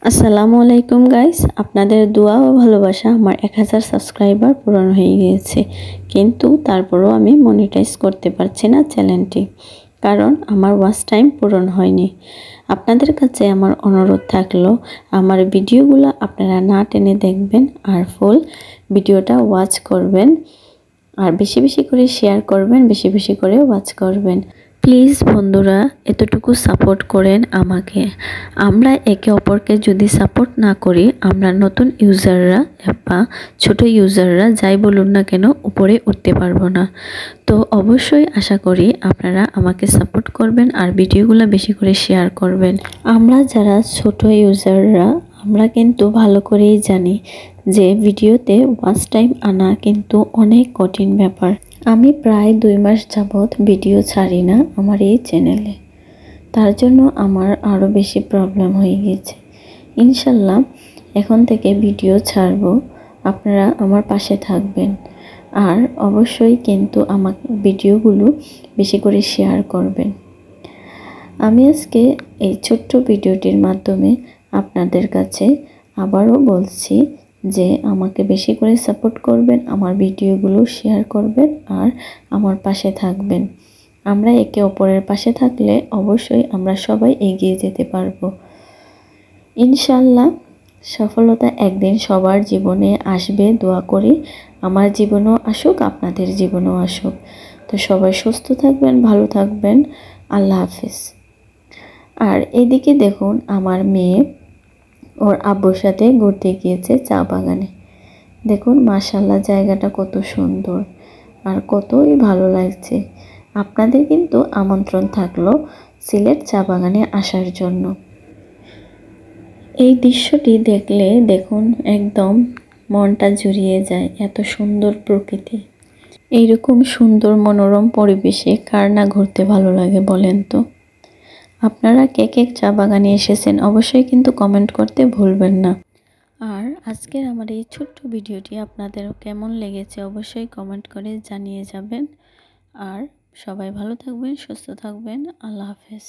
আসসালামু আলাইকুম গাইস, আপনাদের দোয়া ও ভালোবাসা আমার 1000 সাবস্ক্রাইবার পূরণ হয়ে গিয়েছে, কিন্তু তারপরও আমি মনিটাইজ করতে পারছি না চ্যানেলটি, কারণ আমার ওয়াচ টাইম পূরণ হয়নি। আপনাদের কাছে আমার অনুরোধ থাকলো আমার ভিডিওগুলো আপনারা না টেনে দেখবেন আর ফুল ভিডিওটা ওয়াচ করবেন, আর বেশি বেশি করে শেয়ার করবেন, বেশি বেশি করে ওয়াচ করবেন। প্লিজ বন্ধুরা, এতটুকু সাপোর্ট করেন আমাকে। আমরা একে অপরকে যদি সাপোর্ট না করি, আমরা নতুন ইউজাররা বা ছোট ইউজাররা যাই বলুন না কেন উপরে উঠতে পারবো না। তো অবশ্যই আশা করি আপনারা আমাকে সাপোর্ট করবেন আর ভিডিওগুলো বেশি করে শেয়ার করবেন। আমরা যারা ছোট ইউজাররা, আমরা কিন্তু ভালো করেই জানি যে ভিডিওতে ওয়াচ টাইম আনা কিন্তু অনেক কঠিন ব্যাপার। আমি প্রায় 2 মাস যাবৎ ভিডিও ছাড়ি না আমার এই চ্যানেলে, তার জন্য আমার আরও বেশি প্রবলেম হয়ে গেছে। ইনশাল্লাহ এখন থেকে ভিডিও ছাড়ব, আপনারা আমার পাশে থাকবেন আর অবশ্যই কিন্তু আমার ভিডিওগুলো বেশি করে শেয়ার করবেন। আমি আজকে এই ছোট্ট ভিডিওটির মাধ্যমে আপনাদের কাছে আবারও বলছি যে আমাকে বেশি করে সাপোর্ট করবেন, আমার ভিডিওগুলো শেয়ার করবেন আর আমার পাশে থাকবেন। আমরা একে অপরের পাশে থাকলে অবশ্যই আমরা সবাই এগিয়ে যেতে পারবো। ইনশাল্লাহ সফলতা একদিন সবার জীবনে আসবে, দোয়া করি আমার জীবনেও আসুক, আপনাদের জীবনেও আসুক। তো সবাই সুস্থ থাকবেন, ভালো থাকবেন। আল্লাহ হাফেজ। আর এদিকে দেখুন, আমার মেয়ে ওর আব্বুর সাথে ঘুরতে গিয়েছে চা বাগানে। দেখুন মাশাআল্লাহ, জায়গাটা কত সুন্দর আর কতই ভালো লাগছে। আপনাদের কিন্তু আমন্ত্রণ থাকলো সিলেট চা বাগানে আসার জন্য। এই দৃশ্যটি দেখলে দেখুন একদম মনটা জুড়িয়ে যায়, এত সুন্দর প্রকৃতি। এইরকম সুন্দর মনোরম পরিবেশে কার না ঘুরতে ভালো লাগে বলেন তো। আপনারা কে কে চা বাগানে এসেছেন অবশ্যই কিন্তু কমেন্ট করতে ভুলবেন না। আর আজকের আমার এই ছোট্ট ভিডিওটি আপনাদের কেমন লেগেছে অবশ্যই কমেন্ট করে জানিয়ে যাবেন। আর সবাই ভালো থাকবেন, সুস্থ থাকবেন। আল্লাহ হাফেজ।